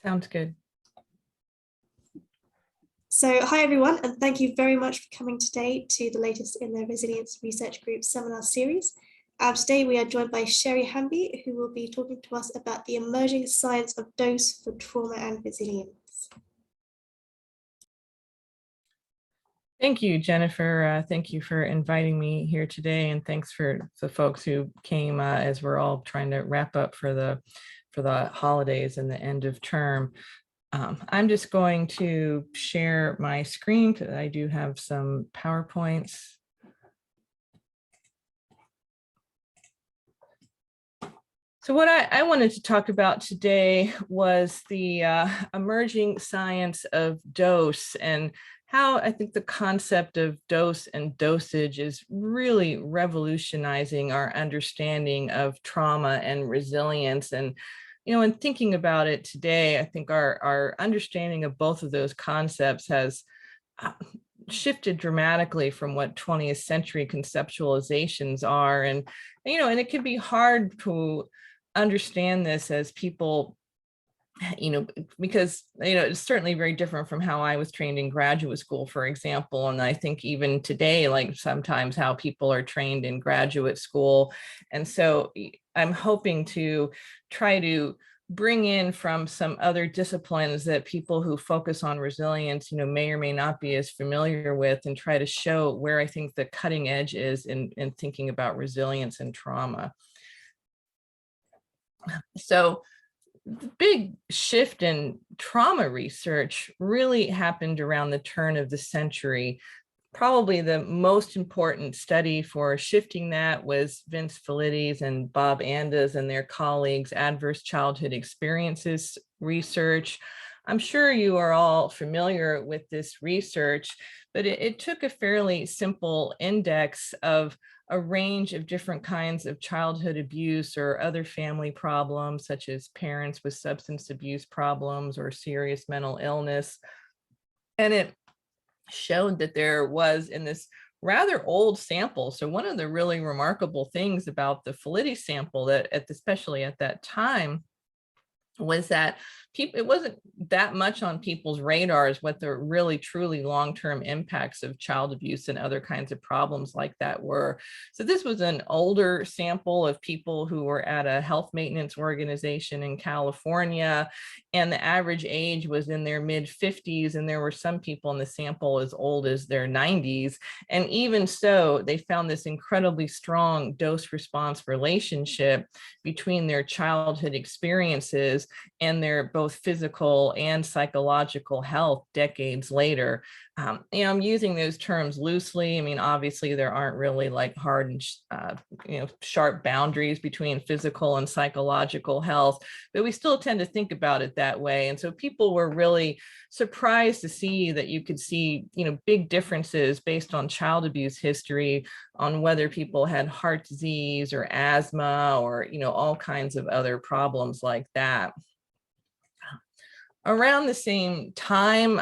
Sounds good. So hi everyone, and thank you very much for coming today to the latest in the Resilience Research Group seminar series. Today we are joined by Sherry Hamby, who will be talking to us about the emerging science of dose for trauma and resilience. Thank you, Jennifer. Thank you for inviting me here today, and thanks for the folks who came as we're all trying to wrap up for the holidays and the end of term. I'm just going to share my screen because I do have some PowerPoints. So what I wanted to talk about today was the emerging science of dose and how I think the concept of dose and dosage is really revolutionizing our understanding of trauma and resilience. And in thinking about it today, I think our understanding of both of those concepts has shifted dramatically from what 20th century conceptualizations are. And it can be hard to understand this as people, because it's certainly very different from how I was trained in graduate school, for example. And I think even today, like sometimes how people are trained in graduate school. And so I'm hoping to try to bring in from some other disciplines that people who focus on resilience, may or may not be as familiar with, and try to show where I think the cutting edge is in thinking about resilience and trauma. So the big shift in trauma research really happened around the turn of the century. Probably the most important study for shifting that was Vince Felides and Bob Andas and their colleagues' adverse childhood experiences research. I'm sure you are all familiar with this research, but it took a fairly simple index of a range of different kinds of childhood abuse or other family problems, such as parents with substance abuse problems or serious mental illness. And it showed that there was, in this rather old sample, so one of the really remarkable things about the Felides sample that especially at that time was that it wasn't that much on people's radars what the really truly long-term impacts of child abuse and other kinds of problems like that were. So this was an older sample of people who were at a health maintenance organization in California, and the average age was in their mid-50s, and there were some people in the sample as old as their 90s. And even so, they found this incredibly strong dose-response relationship between their childhood experiences and their both physical and psychological health decades later. I'm using those terms loosely. I mean, obviously there aren't really like hard and sharp boundaries between physical and psychological health, but we still tend to think about it that way. And so people were really surprised to see that you could see, big differences based on child abuse history on whether people had heart disease or asthma or, all kinds of other problems like that. Around the same time,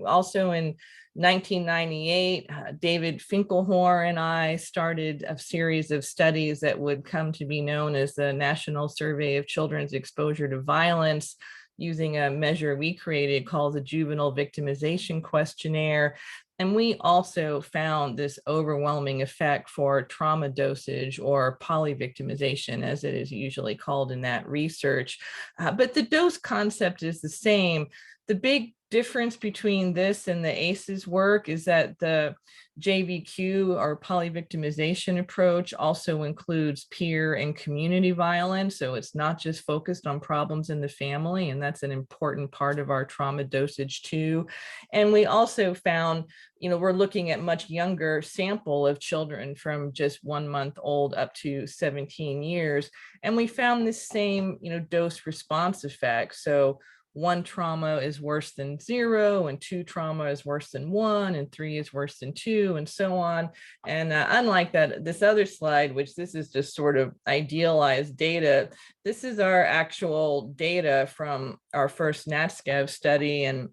also in 1998, David Finkelhor and I started a series of studies that would come to be known as the National Survey of Children's Exposure to Violence, using a measure we created called the Juvenile Victimization Questionnaire. And we also found this overwhelming effect for trauma dosage, or polyvictimization, as it is usually called in that research. But the dose concept is the same. The big difference between this and the ACEs work is that the JVQ, or polyvictimization approach, also includes peer and community violence. So it's not just focused on problems in the family, and that's an important part of our trauma dosage too. And we also found, we're looking at much younger sample of children from just 1 month old up to 17 years. And we found this same, dose response effect. So 1 trauma is worse than 0, and 2 trauma is worse than 1, and 3 is worse than 2, and so on. And unlike this other slide, which this is just sort of idealized data, this is our actual data from our first NatScav study. And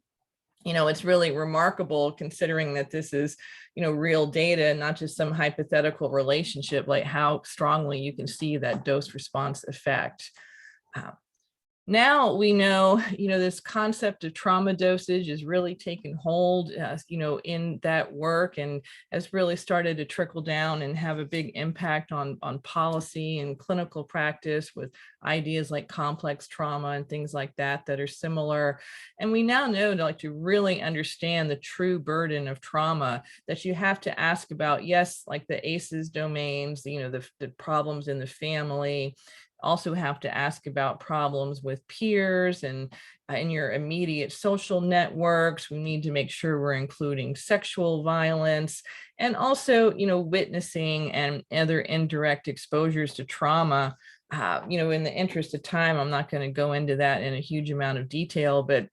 it's really remarkable considering that this is, real data, not just some hypothetical relationship, like how strongly you can see that dose response effect. Now we know, this concept of trauma dosage is really taken hold, in that work, and has really started to trickle down and have a big impact on policy and clinical practice, with ideas like complex trauma and things like that that are similar. And we now know to really understand the true burden of trauma, that you have to ask about, yes, like the ACEs domains, the problems in the family. Also have to ask about problems with peers and in your immediate social networks. We need to make sure we're including sexual violence, and also, witnessing and other indirect exposures to trauma. In the interest of time, I'm not going to go into that in a huge amount of detail, but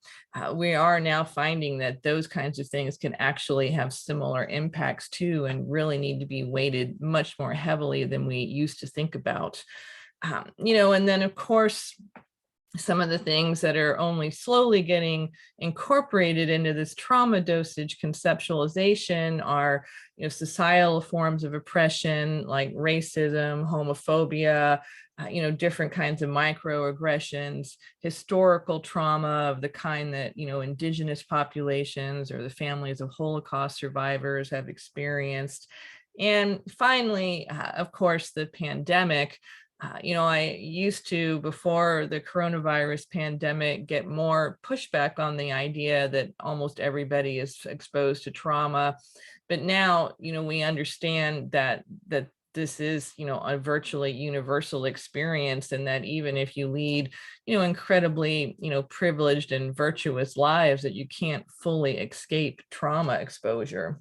we are now finding that those kinds of things can actually have similar impacts too, and really need to be weighted much more heavily than we used to think about. And then of course, some of the things that are only slowly getting incorporated into this trauma dosage conceptualization are, societal forms of oppression like racism, homophobia, different kinds of microaggressions, historical trauma of the kind that, indigenous populations or the families of Holocaust survivors have experienced. And finally, of course, the pandemic. I used to, before the coronavirus pandemic, get more pushback on the idea that almost everybody is exposed to trauma. But now, we understand that this is, a virtually universal experience, and that even if you lead, incredibly, privileged and virtuous lives, that you can't fully escape trauma exposure.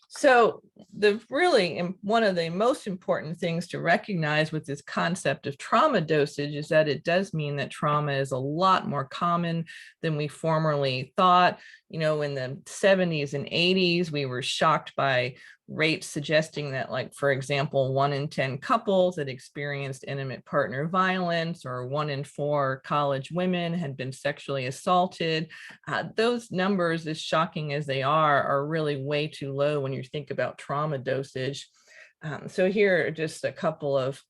So one of the most important things to recognize with this concept of trauma dosage is that it does mean that trauma is a lot more common than we formerly thought. In the 70s and 80s, we were shocked by rates suggesting that, like, for example, 1 in 10 couples that experienced intimate partner violence, or 1 in 4 college women had been sexually assaulted. Those numbers, as shocking as they are really way too low when you think about trauma dosage. So here are just a couple of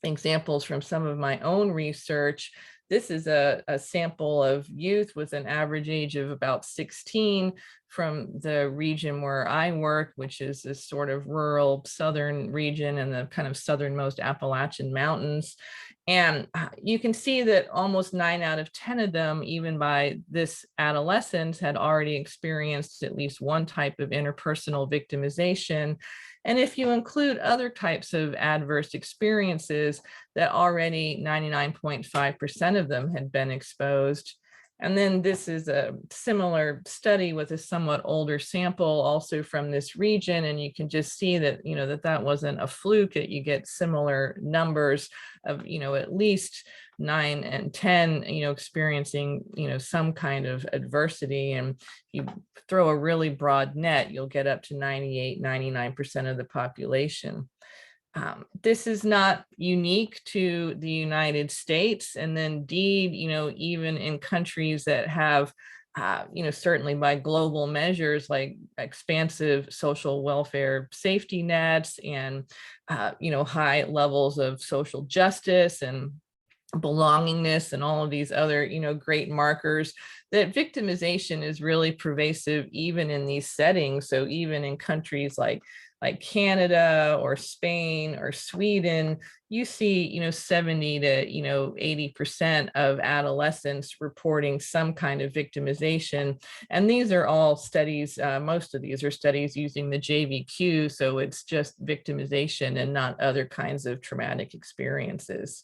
examples from some of my own research. This is a sample of youth with an average age of about 16 from the region where I work, which is this sort of rural southern region in the kind of southernmost Appalachian Mountains. And you can see that almost 9 out of 10 of them, even by this adolescence, had already experienced at least one type of interpersonal victimization. And if you include other types of adverse experiences, that already 99.5% of them had been exposed. And then this is a similar study with a somewhat older sample, also from this region. And you can just see that, that wasn't a fluke, that you get similar numbers of, at least 9 and 10, experiencing, some kind of adversity. And if you throw a really broad net, you'll get up to 98, 99% of the population. This is not unique to the United States, and then indeed, even in countries that have, certainly by global measures, like expansive social welfare safety nets and, high levels of social justice and belongingness and all of these other, great markers, that victimization is really pervasive even in these settings. So even in countries like Canada or Spain or Sweden, you see, 70 to, 80% of adolescents reporting some kind of victimization. And these are all studies, most of these are studies using the JVQ. So it's just victimization and not other kinds of traumatic experiences.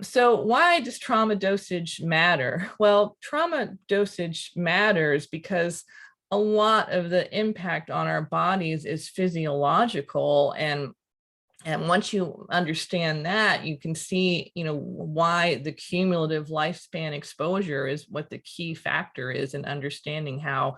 So why does trauma dosage matter? Well, trauma dosage matters because a lot of the impact on our bodies is physiological, and once you understand that, you can see, why the cumulative lifespan exposure is what the key factor is in understanding how,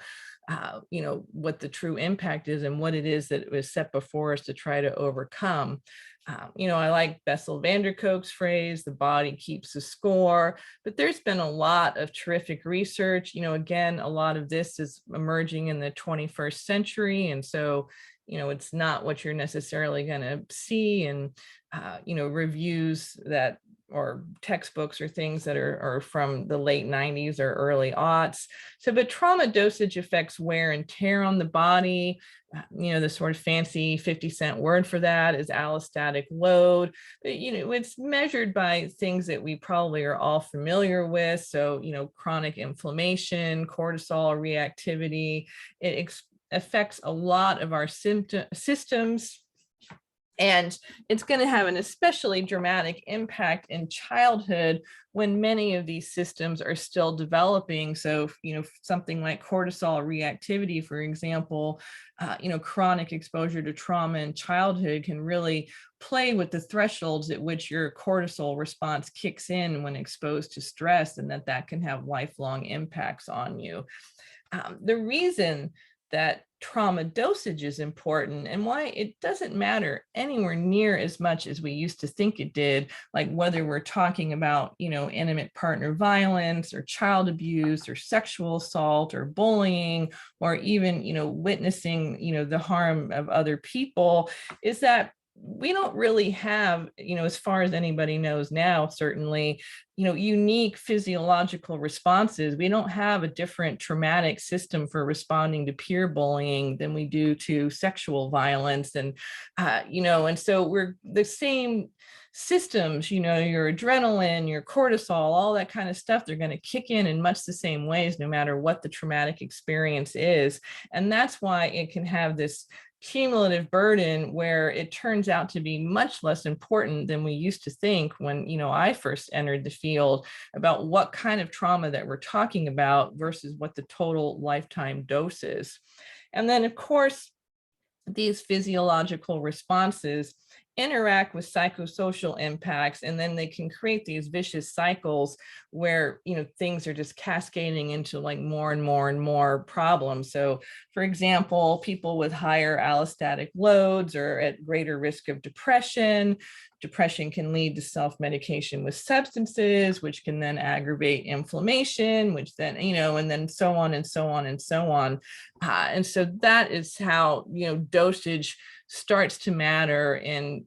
what the true impact is and what it is that was set before us to try to overcome. I like Bessel van der Kolk's phrase, the body keeps the score, but there's been a lot of terrific research. Again, a lot of this is emerging in the 21st century. And so, it's not what you're necessarily going to see in, reviews that or textbooks or things that are from the late 90s or early aughts. So, but trauma dosage affects wear and tear on the body. The sort of fancy 50-cent word for that is allostatic load. But, it's measured by things that we probably are all familiar with. So, chronic inflammation, cortisol reactivity. It affects a lot of our systems. And it's going to have an especially dramatic impact in childhood when many of these systems are still developing. So, something like cortisol reactivity, for example, chronic exposure to trauma in childhood can really play with the thresholds at which your cortisol response kicks in when exposed to stress, and that can have lifelong impacts on you. The reason that trauma dosage is important and why it doesn't matter anywhere near as much as we used to think it did, like whether we're talking about, intimate partner violence or child abuse or sexual assault or bullying, or even, witnessing, the harm of other people, is that we don't really have, as far as anybody knows now, certainly, unique physiological responses. We don't have a different traumatic system for responding to peer bullying than we do to sexual violence. And, and so we're the same systems, your adrenaline, your cortisol, all that kind of stuff, they're going to kick in much the same ways, no matter what the traumatic experience is. And that's why it can have this cumulative burden where it turns out to be much less important than we used to think when, I first entered the field, about what kind of trauma that we're talking about versus what the total lifetime dose is. And then, of course, these physiological responses interact with psychosocial impacts, and then they can create these vicious cycles where things are just cascading into like more and more and more problems. So, for example, people with higher allostatic loads are at greater risk of depression. Depression can lead to self-medication with substances, which can then aggravate inflammation, which then, and then so on and so on and so on. And so that is how, dosage starts to matter in,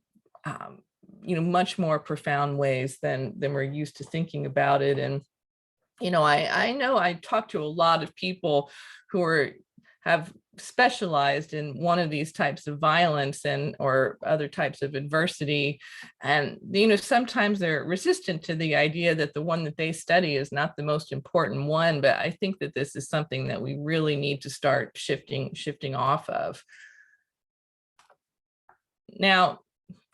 much more profound ways than we're used to thinking about it. And, I know I talked to a lot of people who have specialized in one of these types of violence or other types of adversity. And, sometimes they're resistant to the idea that the one that they study is not the most important one. But I think that this is something that we really need to start shifting off of. Now,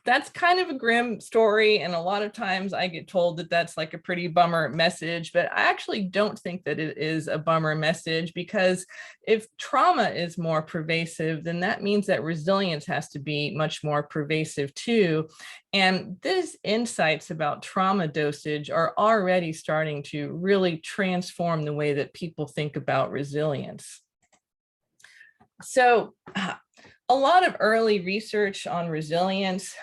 that's kind of a grim story, and a lot of times I get told that that's like a pretty bummer message, but I actually don't think that it is a bummer message, because if trauma is more pervasive, then that means that resilience has to be much more pervasive too. And these insights about trauma dosage are already starting to really transform the way that people think about resilience. So, a lot of early research on resilience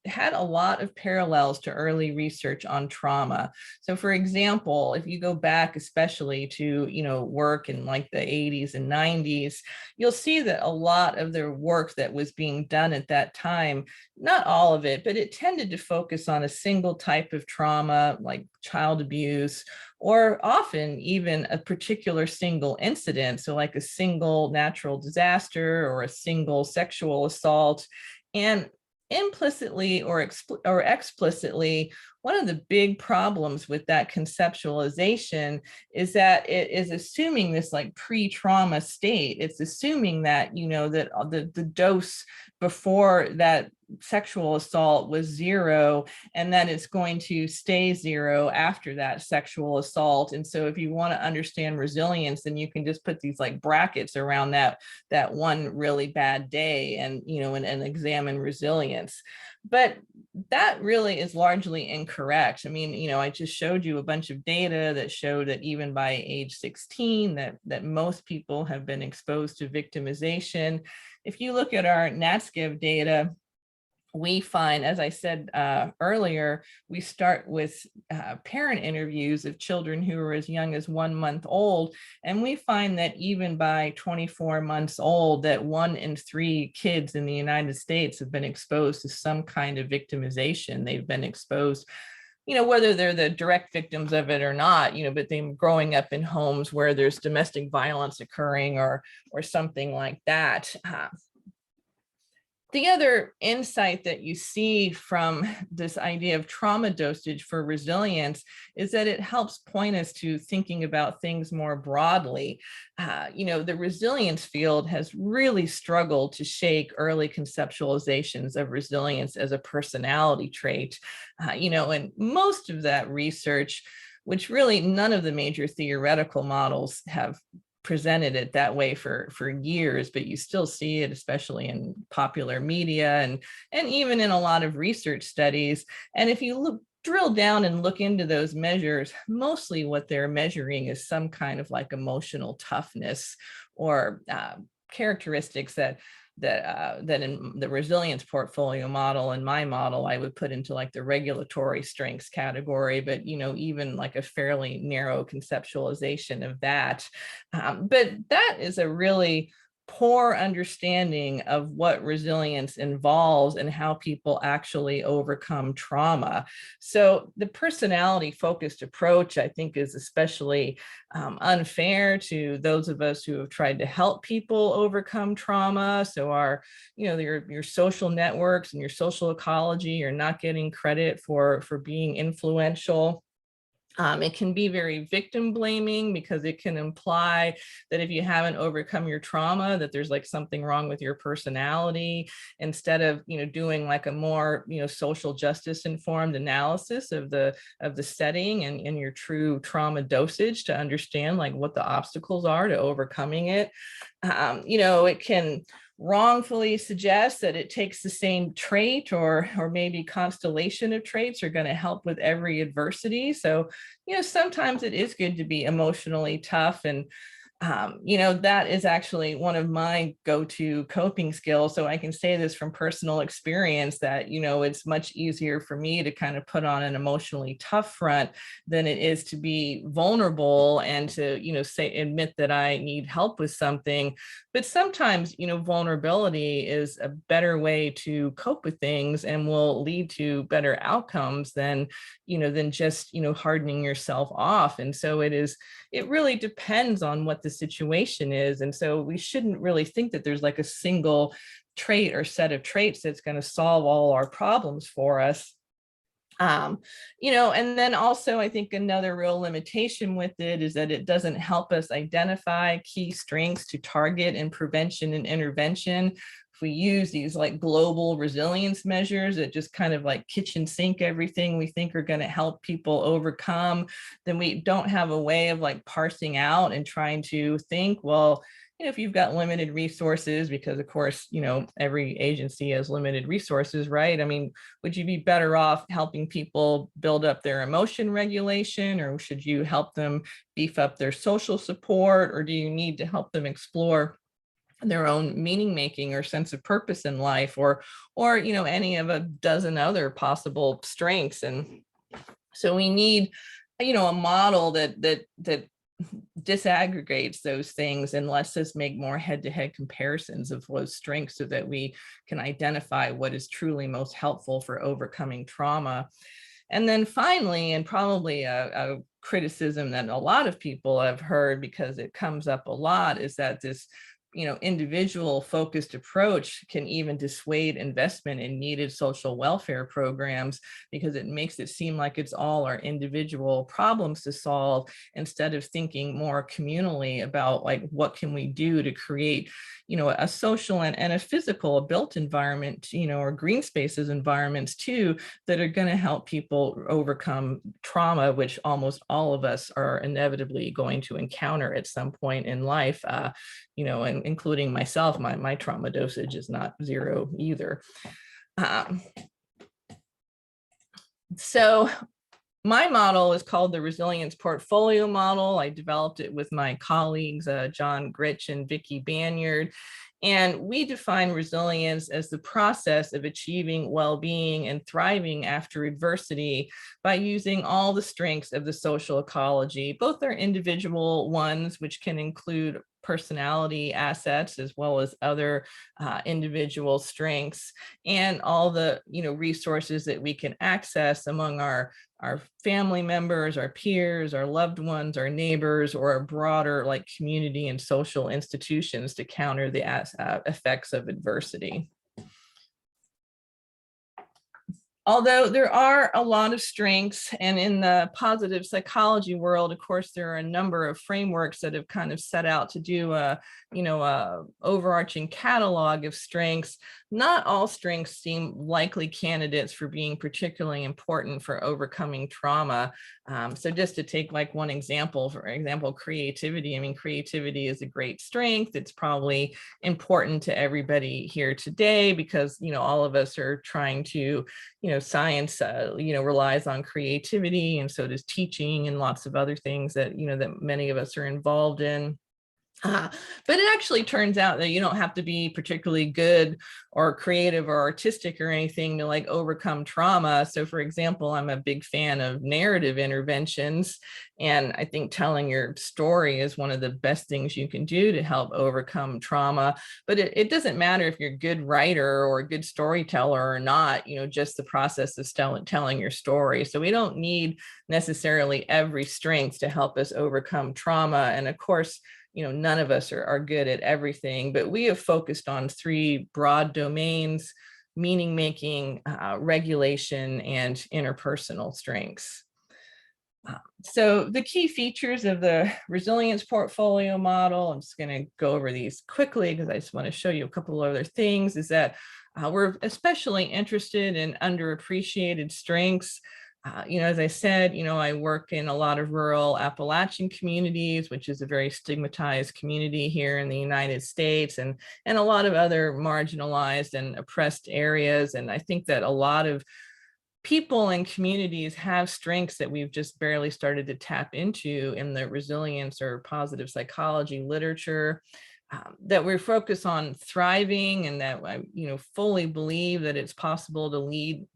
had a lot of parallels to early research on trauma. So, for example, if you go back especially to, work in like the 80s and 90s, you'll see that a lot of the work that was being done at that time, not all of it, but it tended to focus on a single type of trauma like child abuse, or often even a particular single incident. So like a single natural disaster or a single sexual assault. And implicitly or explicitly, one of the big problems with that conceptualization is that it is assuming this like pre-trauma state. It's assuming that, that the dose before that sexual assault was 0, and then it's going to stay 0 after that sexual assault. And so if you want to understand resilience, then you can just put these like brackets around that one really bad day and, and examine resilience. But that really is largely incorrect. I mean, I just showed you a bunch of data that showed that even by age 16, that most people have been exposed to victimization. If you look at our NatSciv data, we find, as I said earlier, we start with parent interviews of children who are as young as 1 month old. And we find that even by 24 months old, that 1 in 3 kids in the United States have been exposed to some kind of victimization. They've been exposed whether they're the direct victims of it or not, but them growing up in homes where there's domestic violence occurring or something like that. The other insight that you see from this idea of trauma dosage for resilience is that it helps point us to thinking about things more broadly. The resilience field has really struggled to shake early conceptualizations of resilience as a personality trait. And most of that research, which really none of the major theoretical models have presented it that way for years, but you still see it, especially in popular media and even in a lot of research studies. And if you drill down and look into those measures, mostly what they're measuring is some kind of like emotional toughness or characteristics that in the resilience portfolio model and my model, I would put into like the regulatory strengths category, but even like a fairly narrow conceptualization of that. But that is a really poor understanding of what resilience involves and how people actually overcome trauma. So the personality focused approach, I think, is especially unfair to those of us who have tried to help people overcome trauma. So your social networks and your social ecology are not getting credit for being influential. It can be very victim blaming because it can imply that if you haven't overcome your trauma, that there's like something wrong with your personality, instead of, doing like a more, social justice informed analysis of the setting and your true trauma dosage to understand like what the obstacles are to overcoming it. It can wrongfully suggest that it takes the same trait or maybe constellation of traits are going to help with every adversity. So, sometimes it is good to be emotionally tough, and that is actually one of my go-to coping skills. So I can say this from personal experience that, it's much easier for me to kind of put on an emotionally tough front than it is to be vulnerable and to, admit that I need help with something. But sometimes, vulnerability is a better way to cope with things and will lead to better outcomes than just, hardening yourself off. And so it really depends on what the situation is. And so we shouldn't really think that there's like a single trait or set of traits that's going to solve all our problems for us. And then also I think another real limitation with it is that it doesn't help us identify key strengths to target in prevention and intervention. If we use these like global resilience measures that just kind of like kitchen sink everything we think are going to help people overcome, then we don't have a way of like parsing out and trying to think, well, if you've got limited resources, because of course, every agency has limited resources, right? I mean, would you be better off helping people build up their emotion regulation, or should you help them beef up their social support, or do you need to help them explore their own meaning making or sense of purpose in life, or any of a dozen other possible strengths? And so we need a model that disaggregates those things and lets us make more head-to-head comparisons of those strengths so that we can identify what is truly most helpful for overcoming trauma. And then finally, and probably a criticism that a lot of people have heard because it comes up a lot, is that this individual focused approach can even dissuade investment in needed social welfare programs because it makes it seem like it's all our individual problems to solve, instead of thinking more communally about like what can we do to create a social and a physical, a built environment, or green spaces environments too, that are going to help people overcome trauma, which almost all of us are inevitably going to encounter at some point in life. And including myself, my trauma dosage is not zero either. So my model is called the Resilience Portfolio Model. I developed it with my colleagues, John Gritch and Vicki Banyard. And we define resilience as the process of achieving well-being and thriving after adversity by using all the strengths of the social ecology, both our individual ones, which can include personality assets as well as other individual strengths, and all the resources that we can access among our our family members, our peers, our loved ones, our neighbors, or a broader like community and social institutions to counter the effects of adversity. Although there are a lot of strengths, and in the positive psychology world, of course, there are a number of frameworks that have kind of set out to do a overarching catalog of strengths. Not all strengths seem likely candidates for being particularly important for overcoming trauma. So just to take like one example, for example, creativity. I mean, creativity is a great strength. It's probably important to everybody here today because, all of us are trying to, science, relies on creativity, and so does teaching and lots of other things that, that many of us are involved in. But it actually turns out that you don't have to be particularly good or creative or artistic or anything to like overcome trauma. So for example, I'm a big fan of narrative interventions. And I think telling your story is one of the best things you can do to help overcome trauma. But it doesn't matter if you're a good writer or a good storyteller or not, just the process of telling your story. So we don't need necessarily every strength to help us overcome trauma. And of course, none of us are good at everything, but we have focused on 3 broad domains: meaning making, regulation, and interpersonal strengths. So the key features of the resilience portfolio model, I'm just going to go over these quickly because I just want to show you a couple of other things, is that we're especially interested in underappreciated strengths. As I said, I work in a lot of rural Appalachian communities, which is a very stigmatized community here in the United States, and a lot of other marginalized and oppressed areas. And I think that a lot of people and communities have strengths that we've just barely started to tap into in the resilience or positive psychology literature. That we're focused on thriving, and that I, fully believe that it's possible to lead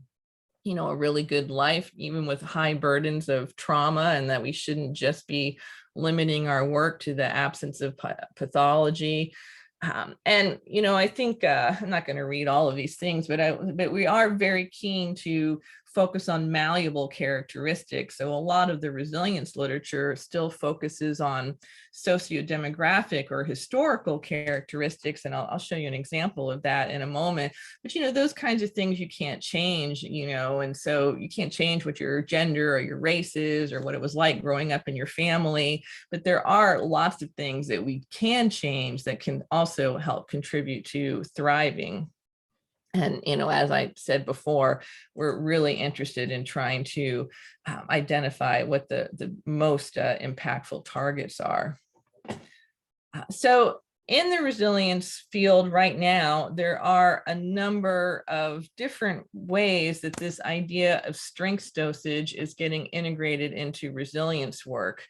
a really good life, even with high burdens of trauma, and that we shouldn't just be limiting our work to the absence of pathology. And, I think I'm not going to read all of these things, but we are very keen to focus on malleable characteristics. So a lot of the resilience literature still focuses on sociodemographic or historical characteristics. And I'll show you an example of that in a moment. But, those kinds of things you can't change, and so you can't change what your gender or your race is or what it was like growing up in your family. But there are lots of things that we can change that can also help contribute to thriving. And, as I said before, we're really interested in trying to identify what the most impactful targets are. So in the resilience field right now, there are a number of different ways that this idea of strengths dosage is getting integrated into resilience work.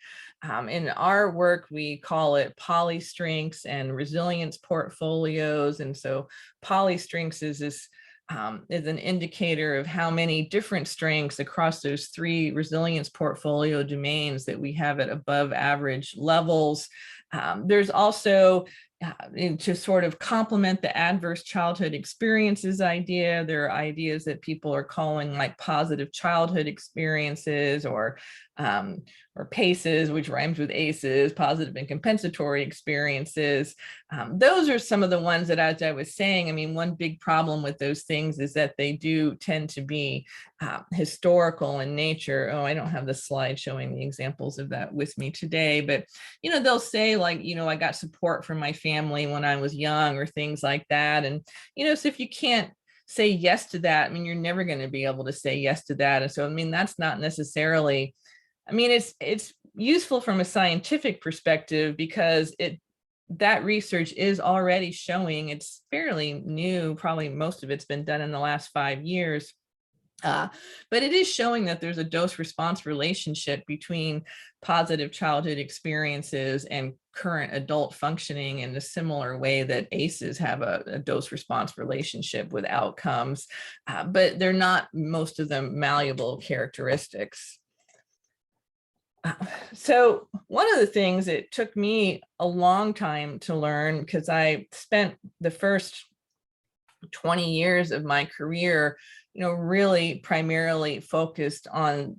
In our work, we call it polystrengths and resilience portfolios. And so polystrengths is an indicator of how many different strengths across those 3 resilience portfolio domains that we have at above average levels. There's also, to sort of complement the adverse childhood experiences idea, there are ideas that people are calling like positive childhood experiences, or PACEs, which rhymes with ACEs, positive and compensatory experiences. Those are some of the ones that, as I was saying, I mean, one big problem with those things is that they do tend to be historical in nature. Oh, I don't have the slide showing the examples of that with me today, but, they'll say like, I got support from my family when I was young or things like that. And, so if you can't say yes to that, I mean, you're never going to be able to say yes to that. And so, I mean, that's not necessarily, I mean, it's useful from a scientific perspective because that research is already showing, it's fairly new, probably most of it's been done in the last 5 years. But it is showing that there's a dose-response relationship between positive childhood experiences and current adult functioning in a similar way that ACEs have a dose-response relationship with outcomes, but they're not, most of them, malleable characteristics. So one of the things it took me a long time to learn, because I spent the first 20 years of my career, really primarily focused on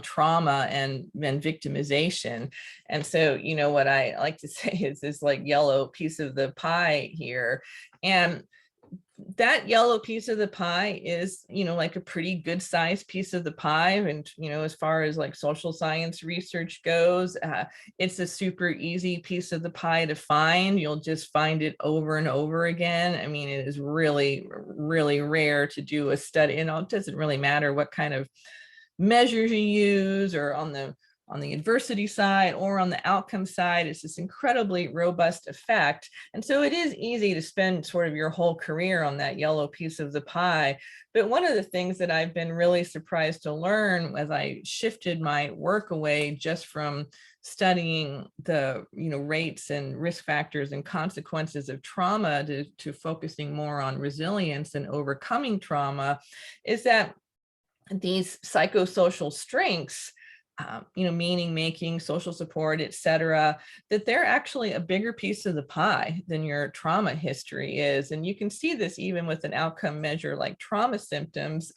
trauma and victimization. And so, what I like to say is this like yellow piece of the pie here. And that yellow piece of the pie is, like a pretty good sized piece of the pie. And, as far as like social science research goes, it's a super easy piece of the pie to find. You'll just find it over and over again. I mean, it is really, really rare to do a study, and it doesn't really matter what kind of measures you use, or on the adversity side or on the outcome side. It's this incredibly robust effect. And so it is easy to spend sort of your whole career on that yellow piece of the pie. But one of the things that I've been really surprised to learn as I shifted my work away just from studying the rates and risk factors and consequences of trauma to focusing more on resilience and overcoming trauma is that these psychosocial strengths, meaning making, social support, et cetera, that they're actually a bigger piece of the pie than your trauma history is. And you can see this even with an outcome measure like trauma symptoms.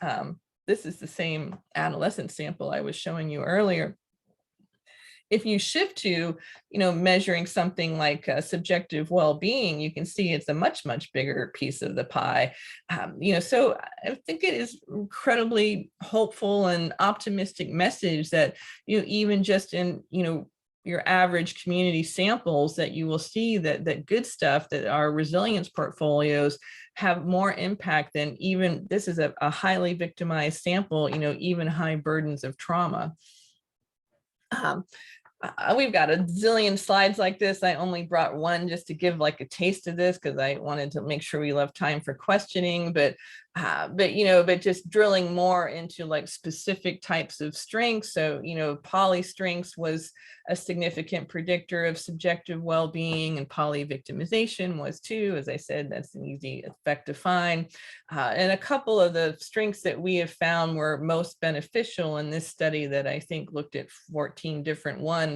This is the same adolescent sample I was showing you earlier. If you shift to, measuring something like subjective well-being, you can see it's a much, much bigger piece of the pie. So I think it is incredibly hopeful and optimistic message that, even just in, your average community samples, that you will see that good stuff, that our resilience portfolios have more impact than even, this is a highly victimized sample, even high burdens of trauma. We've got a zillion slides like this. I only brought one just to give like a taste of this because I wanted to make sure we left time for questioning, but just drilling more into like specific types of strengths. So, polystrengths was a significant predictor of subjective well-being, and polyvictimization was too. As I said, that's an easy effect to find. And a couple of the strengths that we have found were most beneficial in this study that I think looked at 14 different ones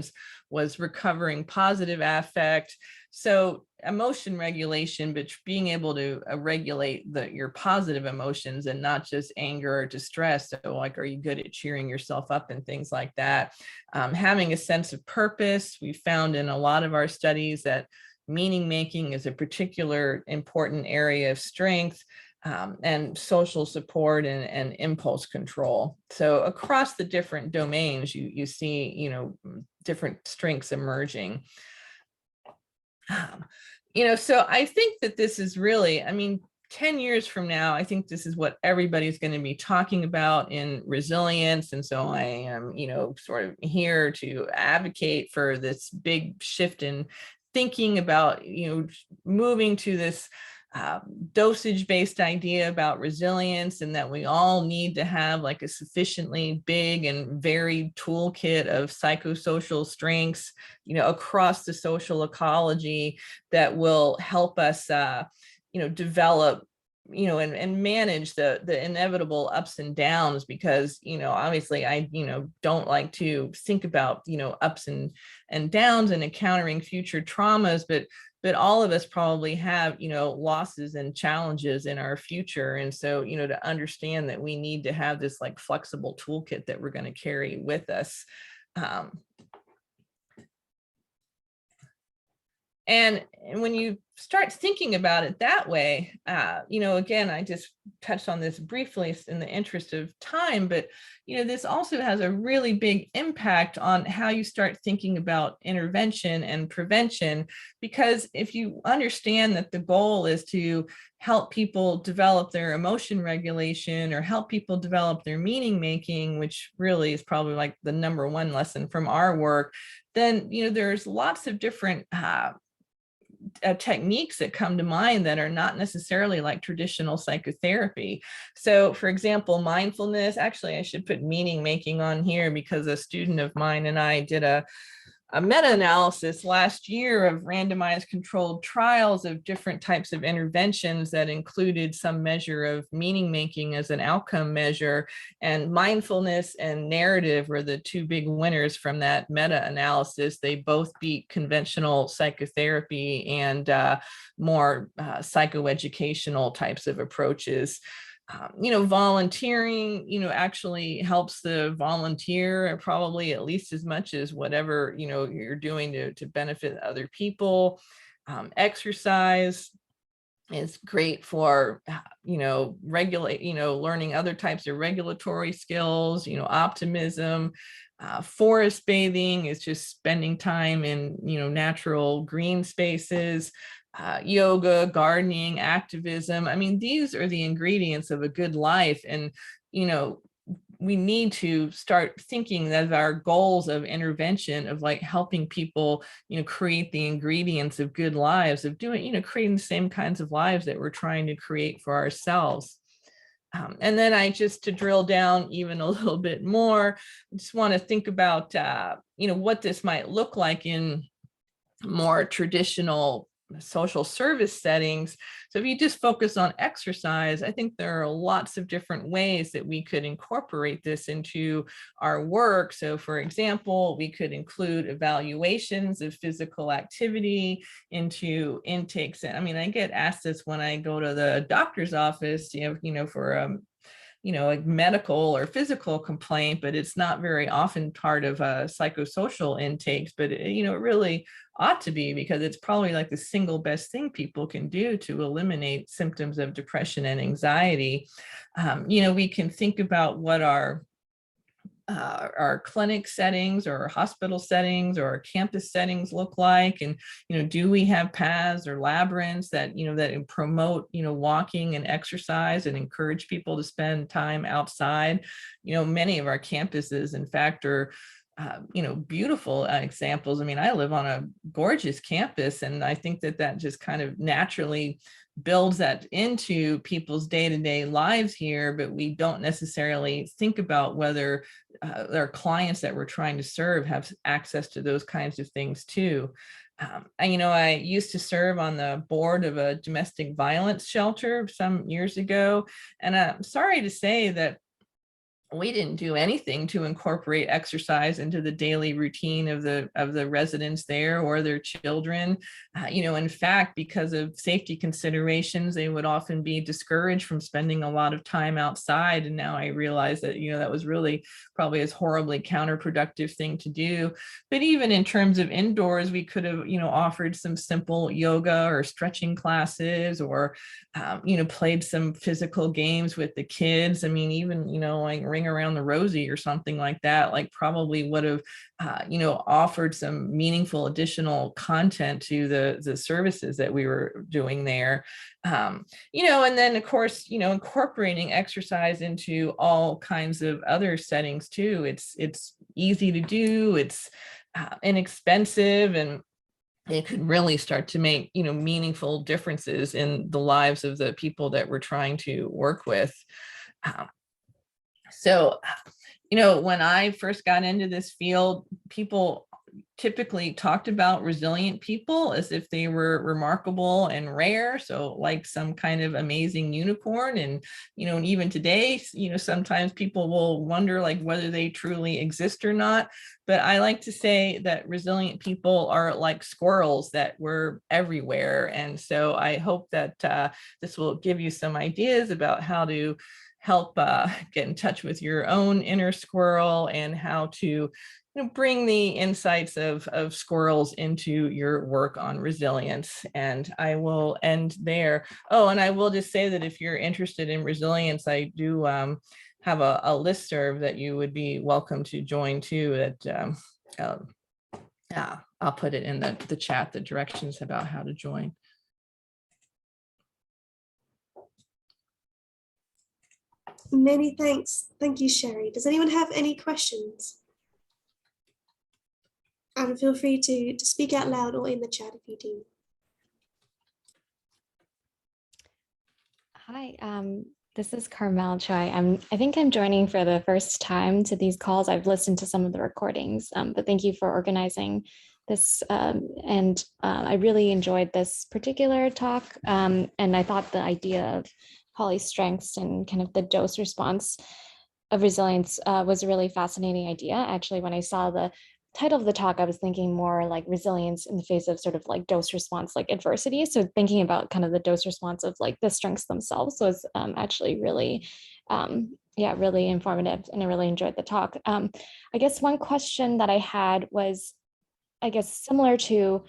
was recovering positive affect. So emotion regulation, but being able to regulate your positive emotions and not just anger or distress. So like, are you good at cheering yourself up and things like that? Having a sense of purpose. We found in a lot of our studies that meaning making is a particular important area of strength. And social support and impulse control. So across the different domains, you see, different strengths emerging. So I think that this is really, 10 years from now, I think this is what everybody's going to be talking about in resilience. And so I am, sort of here to advocate for this big shift in thinking about, moving to this dosage-based idea about resilience, and that we all need to have like a sufficiently big and varied toolkit of psychosocial strengths, across the social ecology that will help us, develop, and manage the inevitable ups and downs, because, obviously I, don't like to think about, ups and downs and encountering future traumas, but all of us probably have, losses and challenges in our future. And so, to understand that we need to have this like flexible toolkit that we're going to carry with us. And when you start thinking about it that way, again, I just touched on this briefly in the interest of time, but, this also has a really big impact on how you start thinking about intervention and prevention, because if you understand that the goal is to help people develop their emotion regulation or help people develop their meaning making, which really is probably like the number one lesson from our work, then, there's lots of different techniques that come to mind that are not necessarily like traditional psychotherapy. So for example, mindfulness, actually I should put meaning making on here because a student of mine and I did a meta-analysis last year of randomized controlled trials of different types of interventions that included some measure of meaning making as an outcome measure, and mindfulness and narrative were the two big winners from that meta-analysis. They both beat conventional psychotherapy and more psychoeducational types of approaches. Volunteering, actually helps the volunteer probably at least as much as whatever, you're doing to benefit other people. Exercise is great for, learning other types of regulatory skills, optimism. Forest bathing is just spending time in, natural green spaces. Yoga, gardening, activism. I mean, these are the ingredients of a good life. And, we need to start thinking of our goals of intervention of like helping people, create the ingredients of good lives, of doing, creating the same kinds of lives that we're trying to create for ourselves. And then to drill down even a little bit more, I just want to think about, what this might look like in more traditional social service settings. So if you just focus on exercise, I think there are lots of different ways that we could incorporate this into our work. So for example, we could include evaluations of physical activity into intakes. I mean, I get asked this when I go to the doctor's office, for a medical or physical complaint, but it's not very often part of psychosocial intakes. But it really ought to be, because it's probably like the single best thing people can do to eliminate symptoms of depression and anxiety. We can think about what our clinic settings or hospital settings or campus settings look like, and do we have paths or labyrinths that that promote walking and exercise and encourage people to spend time outside. Many of our campuses in fact are beautiful examples. I mean, I live on a gorgeous campus, and I think that just kind of naturally builds that into people's day-to-day lives here, but we don't necessarily think about whether our clients that we're trying to serve have access to those kinds of things too. I used to serve on the board of a domestic violence shelter some years ago, and I'm sorry to say that we didn't do anything to incorporate exercise into the daily routine of the residents there or their children. In fact, because of safety considerations, they would often be discouraged from spending a lot of time outside. And now I realize that, that was really probably a horribly counterproductive thing to do. But even in terms of indoors, we could have, offered some simple yoga or stretching classes, or, played some physical games with the kids. I mean, even, like Ring Around the Rosie or something like that, like probably would have, offered some meaningful additional content to the services that we were doing there. And then of course, incorporating exercise into all kinds of other settings too. It's easy to do, it's inexpensive, and it could really start to make, meaningful differences in the lives of the people that we're trying to work with. So, when I first got into this field, people typically talked about resilient people as if they were remarkable and rare. So like some kind of amazing unicorn. And, and even today, sometimes people will wonder like whether they truly exist or not. But I like to say that resilient people are like squirrels, that we're everywhere. And so I hope that this will give you some ideas about how to help get in touch with your own inner squirrel, and how to bring the insights of squirrels into your work on resilience. And I will end there. Oh, and I will just say that if you're interested in resilience, I do have a listserv that you would be welcome to join too. That I'll put it in the chat, the directions about how to join. Many thanks. Thank you, Sherry. Does anyone have any questions? And feel free to speak out loud or in the chat if you do. Hi, this is Carmel Choi. I think I'm joining for the first time to these calls. I've listened to some of the recordings, but thank you for organizing this. I really enjoyed this particular talk. And I thought the idea of polystrengths and kind of the dose response of resilience was a really fascinating idea. Actually, when I saw the title of the talk, I was thinking more like resilience in the face of sort of like dose response, like adversity. So thinking about kind of the dose response of like the strengths themselves was actually really, yeah, really informative, and I really enjoyed the talk. I guess one question that I had was, I guess, similar to,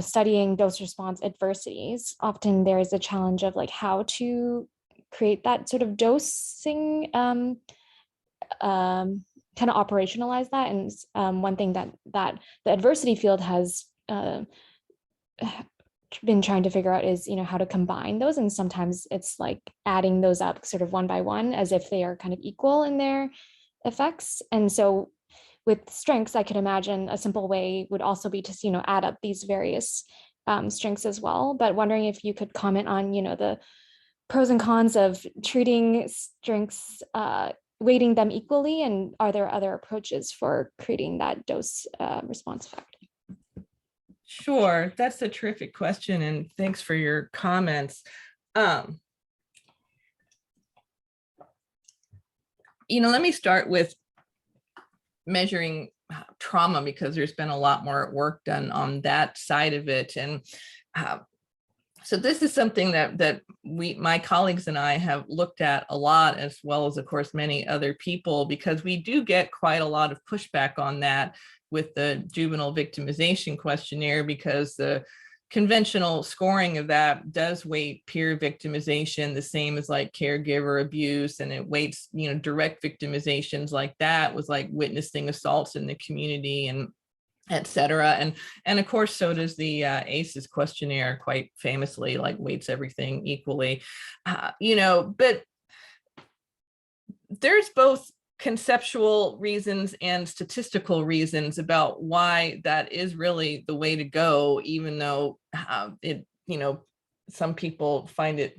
studying dose response adversities. Often there is a challenge of like how to create that sort of dosing, kind of operationalize that. And one thing that the adversity field has been trying to figure out is, how to combine those. And sometimes it's like adding those up sort of one by one as if they are kind of equal in their effects. And so with strengths, I could imagine a simple way would also be to, add up these various strengths as well. But wondering if you could comment on, the pros and cons of treating strengths, weighting them equally, and are there other approaches for creating that dose response effect? Sure, that's a terrific question, and thanks for your comments. Let me start with measuring trauma, because there's been a lot more work done on that side of it. And so this is something that my colleagues and I have looked at a lot, as well as, of course, many other people, because we do get quite a lot of pushback on that with the juvenile victimization questionnaire, because the conventional scoring of that does weight peer victimization the same as like caregiver abuse, and it weights, direct victimizations like that was like witnessing assaults in the community and et cetera. And of course, so does the ACEs questionnaire, quite famously, like weights everything equally, but there's both conceptual reasons and statistical reasons about why that is really the way to go, even though some people find it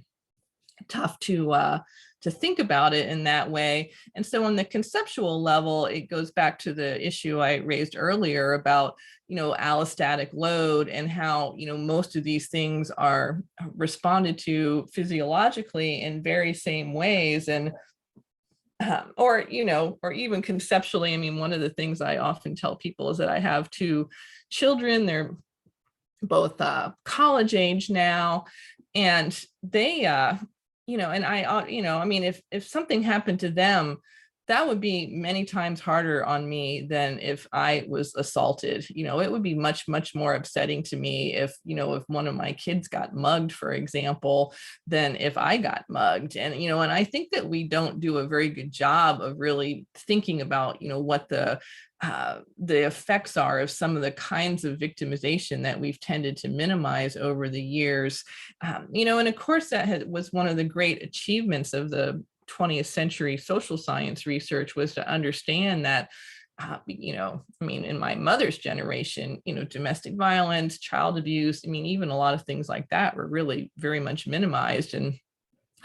tough to think about it in that way. And so on the conceptual level, it goes back to the issue I raised earlier about, allostatic load, and how, most of these things are responded to physiologically in very same ways. And or even conceptually, I mean, one of the things I often tell people is that I have two children. They're both college age now, and they, and I mean, if something happened to them, that would be many times harder on me than if I was assaulted. It would be much, much more upsetting to me if one of my kids got mugged, for example, than if I got mugged. And, and I think that we don't do a very good job of really thinking about, what the effects are of some of the kinds of victimization that we've tended to minimize over the years. And of course, that was one of the great achievements of the 20th century social science research, was to understand that, I mean, in my mother's generation, domestic violence, child abuse, I mean, even a lot of things like that were really very much minimized. And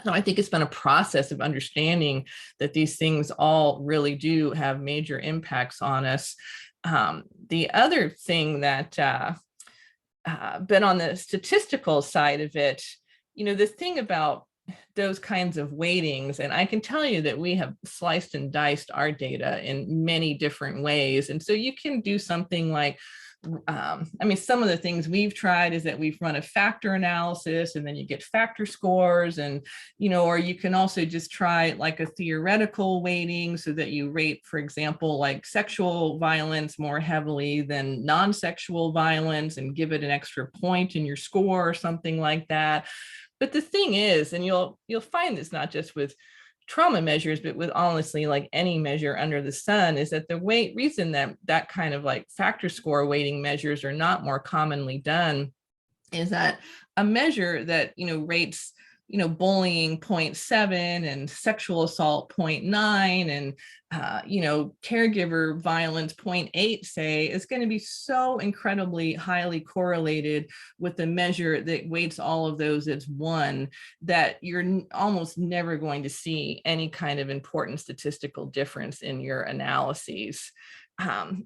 so I think it's been a process of understanding that these things all really do have major impacts on us. The other thing that, been on the statistical side of it, the thing about those kinds of weightings, and I can tell you that we have sliced and diced our data in many different ways. And so you can do something like, I mean, some of the things we've tried is that we've run a factor analysis, and then you get factor scores, and, or you can also just try like a theoretical weighting, so that you rate, for example, like sexual violence more heavily than non-sexual violence, and give it an extra point in your score or something like that. But the thing is, and you'll find this not just with trauma measures, but with honestly like any measure under the sun, is that the reason that kind of like factor score weighting measures are not more commonly done is that a measure that rates bullying 0.7 and sexual assault 0.9 and caregiver violence 0.8, say, is going to be so incredibly highly correlated with the measure that weights all of those as 1, that you're almost never going to see any kind of important statistical difference in your analyses.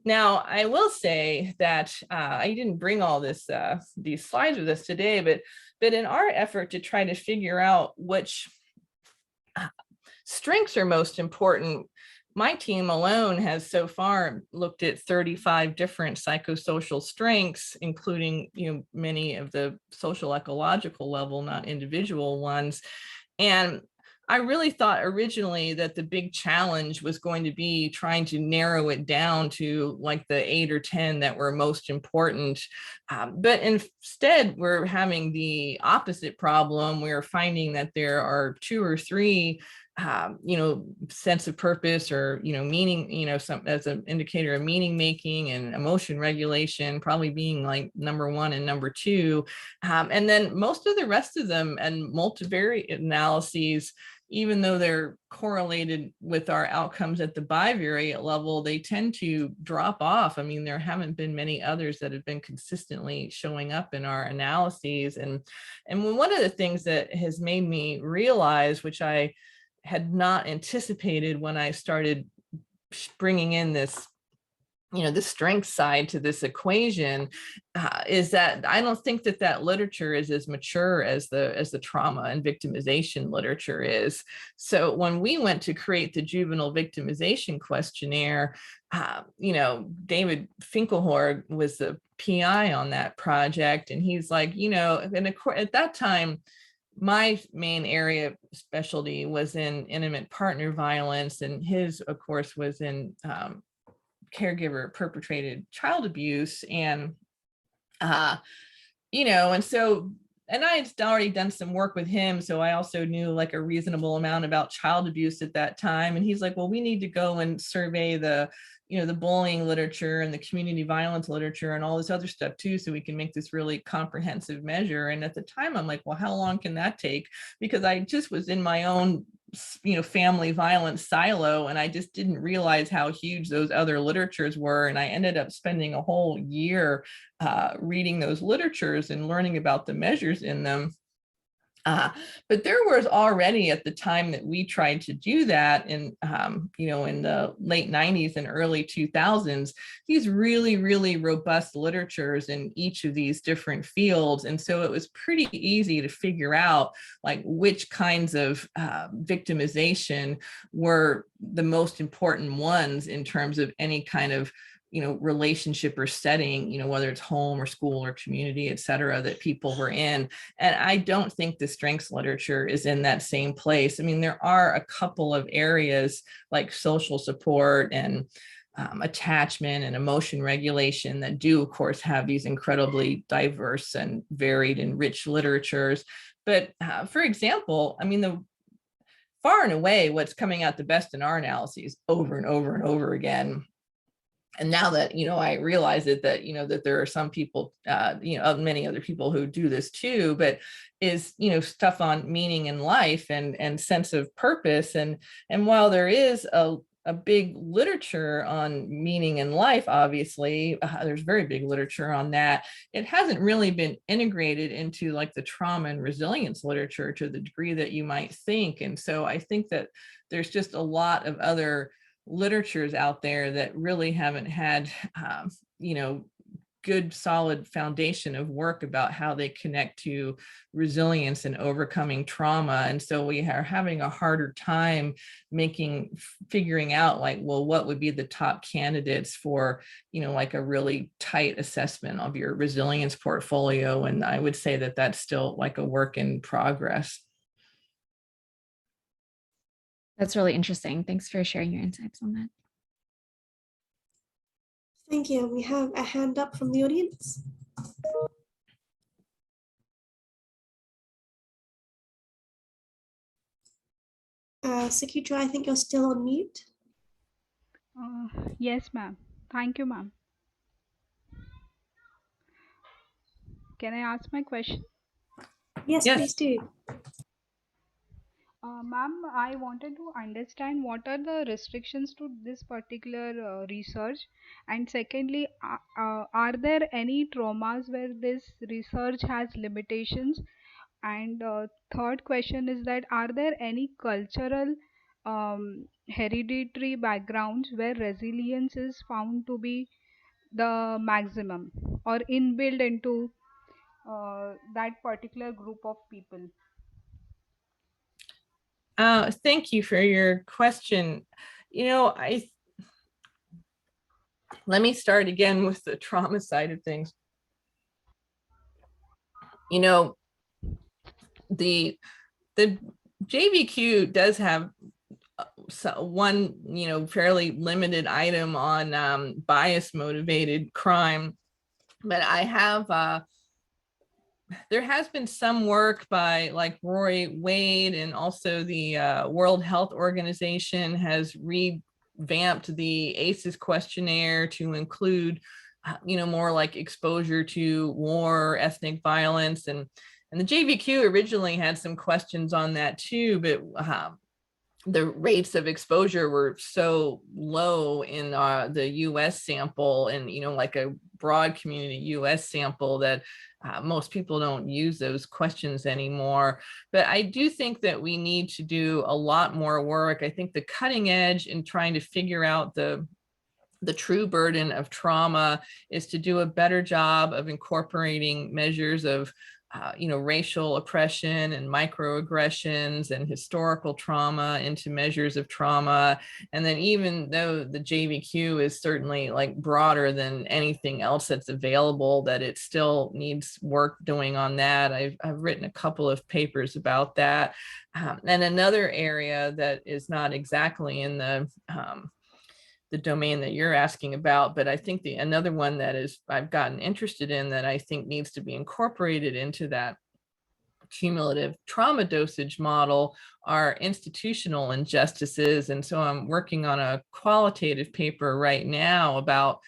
Now, I will say that I didn't bring all these slides with us today, but in our effort to try to figure out which strengths are most important, my team alone has so far looked at 35 different psychosocial strengths, including, many of the social ecological level, not individual ones. And I really thought originally that the big challenge was going to be trying to narrow it down to like the 8 or 10 that were most important. But instead, we're having the opposite problem. We're finding that there are 2 or 3 sense of purpose or, meaning, some as an indicator of meaning making and emotion regulation, probably being like number 1 and number 2. And then most of the rest of them and multivariate analyses, even though they're correlated with our outcomes at the bivariate level, they tend to drop off. I mean, there haven't been many others that have been consistently showing up in our analyses. And one of the things that has made me realize, which I had not anticipated when I started bringing in this, the strength side to this equation, is that I don't think that literature is as mature as the trauma and victimization literature is. So when we went to create the juvenile victimization questionnaire, David Finkelhorn was the PI on that project, and he's like, and at that time, my main area of specialty was in intimate partner violence, and his, of course, was in caregiver perpetrated child abuse. And and so, and I had already done some work with him, so I also knew like a reasonable amount about child abuse at that time. And he's like, well, we need to go and survey the bullying literature and the community violence literature and all this other stuff too, so we can make this really comprehensive measure. And at the time, I'm like, well, how long can that take? Because I just was in my own family violence silo, and I just didn't realize how huge those other literatures were. And I ended up spending a whole year reading those literatures and learning about the measures in them. But there was already, at the time that we tried to do that in, in the late 90s and early 2000s, these really, really robust literatures in each of these different fields. And so it was pretty easy to figure out like which kinds of victimization were the most important ones in terms of any kind of relationship or setting, whether it's home or school or community, et cetera, that people were in. And I don't think the strengths literature is in that same place. I mean, there are a couple of areas like social support and attachment and emotion regulation that do, of course, have these incredibly diverse and varied and rich literatures. But for example, I mean, the far and away what's coming out the best in our analyses over and over and over again. And now that, I realize it, that, that there are some people, many other people who do this too, but is, stuff on meaning in life and sense of purpose. And while there is a big literature on meaning in life, obviously, there's very big literature on that. It hasn't really been integrated into like the trauma and resilience literature to the degree that you might think. And so I think that there's just a lot of other literatures out there that really haven't had, good solid foundation of work about how they connect to resilience and overcoming trauma. And so we are having a harder time figuring out like, well, what would be the top candidates for, like a really tight assessment of your resilience portfolio. And I would say that that's still like a work in progress. That's really interesting. Thanks for sharing your insights on that. Thank you. We have a hand up from the audience. Sakitra, I think you're still on mute. Yes, ma'am. Thank you, ma'am. Can I ask my question? Yes, please do. Ma'am, I wanted to understand what are the restrictions to this particular research, and secondly, are there any traumas where this research has limitations? And third question is that are there any cultural hereditary backgrounds where resilience is found to be the maximum or inbuilt into that particular group of people? Thank you for your question. Let me start again with the trauma side of things. The JVQ does have one, fairly limited item on bias motivated crime, but I have there has been some work by like Roy Wade, and also the World Health Organization has revamped the ACEs questionnaire to include, more like exposure to war, ethnic violence, and the JVQ originally had some questions on that too, but the rates of exposure were so low in the US sample, and like a broad community US sample, that most people don't use those questions anymore. But I do think that we need to do a lot more work. I think the cutting edge in trying to figure out the true burden of trauma is to do a better job of incorporating measures of racial oppression and microaggressions and historical trauma into measures of trauma. And then, even though the JVQ is certainly like broader than anything else that's available, that it still needs work doing on that. I've written a couple of papers about that. And another area that is not exactly in the domain that you're asking about, but I think another one that I've gotten interested in, that I think needs to be incorporated into that cumulative trauma dosage model, are institutional injustices. And so I'm working on a qualitative paper right now about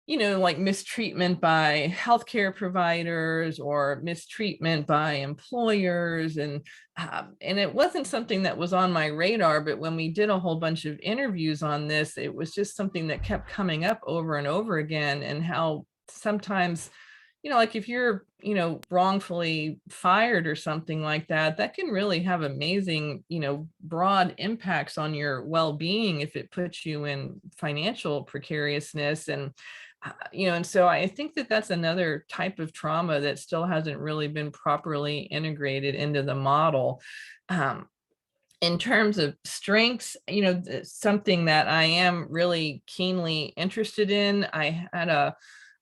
like mistreatment by healthcare providers or mistreatment by employers. And it wasn't something that was on my radar, but when we did a whole bunch of interviews on this, it was just something that kept coming up over and over again. And how sometimes, like if you're, wrongfully fired or something like that, that can really have amazing, broad impacts on your well-being if it puts you in financial precariousness. And and so I think that that's another type of trauma that still hasn't really been properly integrated into the model. In terms of strengths, something that I am really keenly interested in. I had a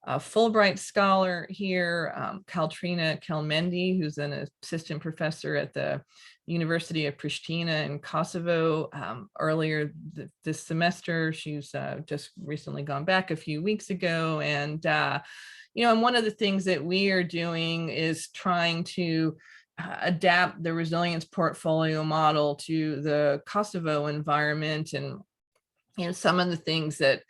Fulbright scholar here, Kaltrina Kelmendi, who's an assistant professor at the University of Pristina in Kosovo, earlier this semester. She's just recently gone back a few weeks ago. And, and one of the things that we are doing is trying to adapt the resilience portfolio model to the Kosovo environment. And, some of the things that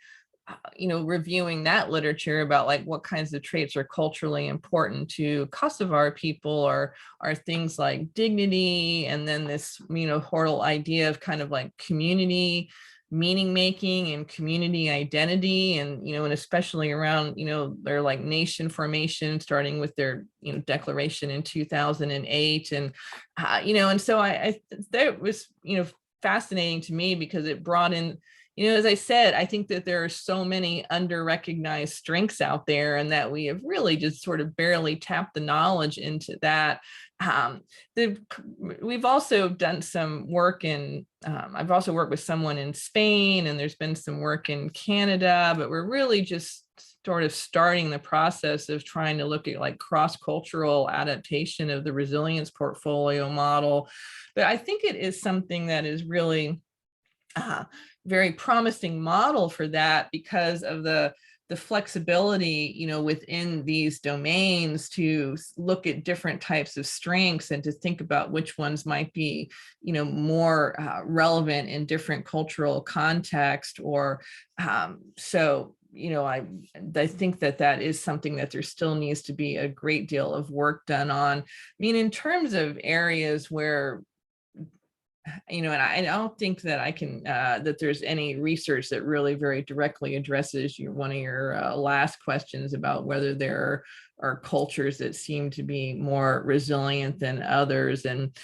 reviewing that literature about like what kinds of traits are culturally important to Kosovar people are things like dignity, and then this whole idea of kind of like community meaning making and community identity, and and especially around their like nation formation, starting with their declaration in 2008. And and so I that was fascinating to me, because it brought in, as I said, I think that there are so many under-recognized strengths out there, and that we have really just sort of barely tapped the knowledge into that. We've also done some work in, I've also worked with someone in Spain, and there's been some work in Canada, but we're really just sort of starting the process of trying to look at like cross-cultural adaptation of the resilience portfolio model. But I think it is something that is really very promising model for that, because of the flexibility, within these domains, to look at different types of strengths and to think about which ones might be, more relevant in different cultural context. Or so, I think that is something that there still needs to be a great deal of work done on. I mean, in terms of areas where and I don't think that I can, that there's any research that really very directly addresses one of your last questions about whether there are cultures that seem to be more resilient than others. And,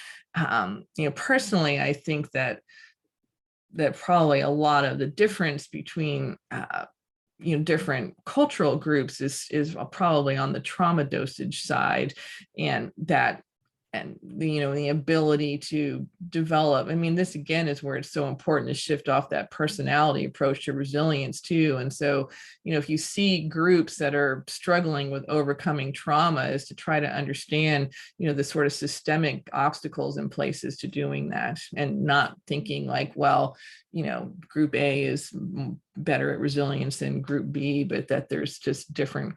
personally, I think that probably a lot of the difference between, different cultural groups is probably on the trauma dosage side, and that the ability to develop. I mean, this again is where it's so important to shift off that personality approach to resilience too. And so, if you see groups that are struggling with overcoming trauma, is to try to understand, the sort of systemic obstacles in places to doing that, and not thinking like, well, group A is better at resilience than group B, but that there's just different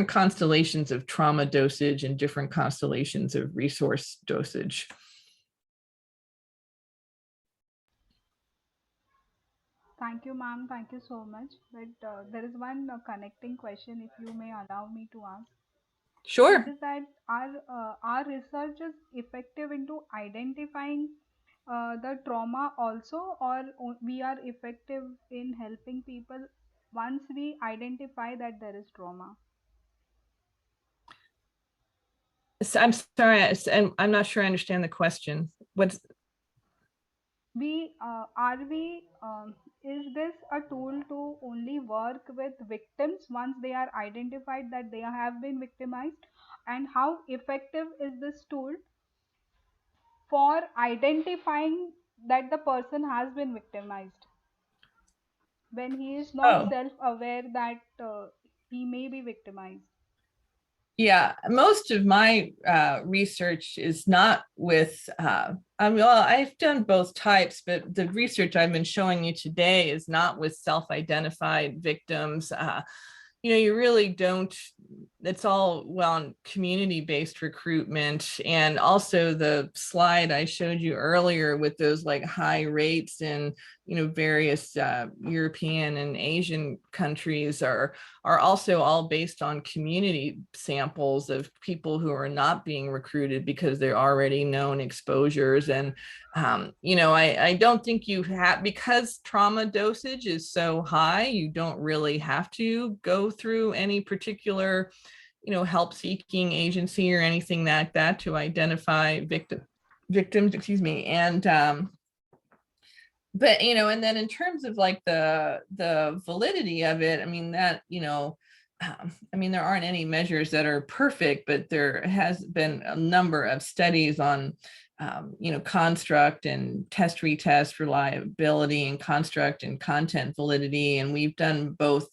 constellations of trauma dosage and different constellations of resource dosage. Thank you, ma'am. Thank you so much. But there is one connecting question, if you may allow me to ask. Sure. It is that our research is effective into identifying the trauma also, or we are effective in helping people once we identify that there is trauma? So I'm sorry, I'm not sure I understand the question. What's Are we is this a tool to only work with victims once they are identified that they have been victimized, and how effective is this tool for identifying that the person has been victimized when he is not oh self-aware that he may be victimized? yeah, most of my research is not with well, I've done both types, but the research I've been showing you today is not with self-identified victims. You really don't, it's all well community-based recruitment. And also the slide I showed you earlier with those like high rates in various European and Asian countries are also all based on community samples of people who are not being recruited because they're already known exposures. And I don't think you have, because trauma dosage is so high, you don't really have to go through any particular, help seeking agency or anything like that to identify victims, excuse me. And but and then in terms of like the validity of it, I mean that there aren't any measures that are perfect, but there has been a number of studies on construct and test retest reliability and construct and content validity. And we've done both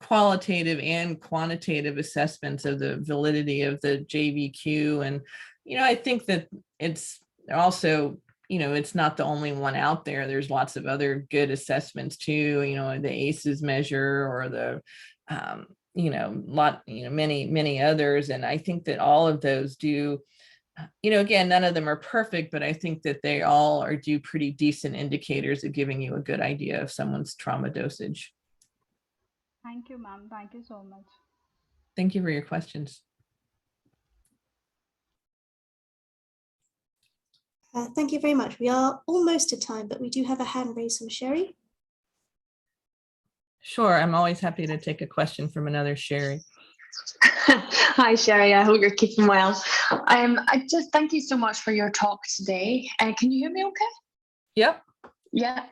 qualitative and quantitative assessments of the validity of the JVQ. And, I think that it's also, it's not the only one out there. There's lots of other good assessments too, the ACEs measure or the, many others. And I think that all of those do, again, none of them are perfect, but I think that they all do pretty decent indicators of giving you a good idea of someone's trauma dosage. Thank you, ma'am. Thank you so much. Thank you for your questions. Thank you very much. We are almost at time, but we do have a hand raised from Sherry. Sure, I'm always happy to take a question from another Sherry. Hi, Sherry. I hope you're keeping well. I just thank you so much for your talk today. Can you hear me okay? Yep. Yeah.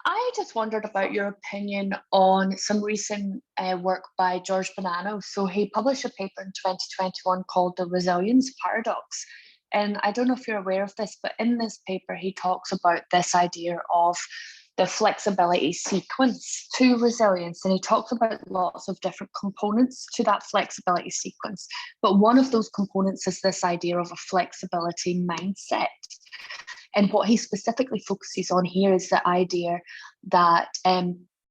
I just wondered about your opinion on some recent work by George Bonanno. So he published a paper in 2021 called The Resilience Paradox. And I don't know if you're aware of this, but in this paper, he talks about this idea of the flexibility sequence to resilience. And he talks about lots of different components to that flexibility sequence. But one of those components is this idea of a flexibility mindset. And what he specifically focuses on here is the idea that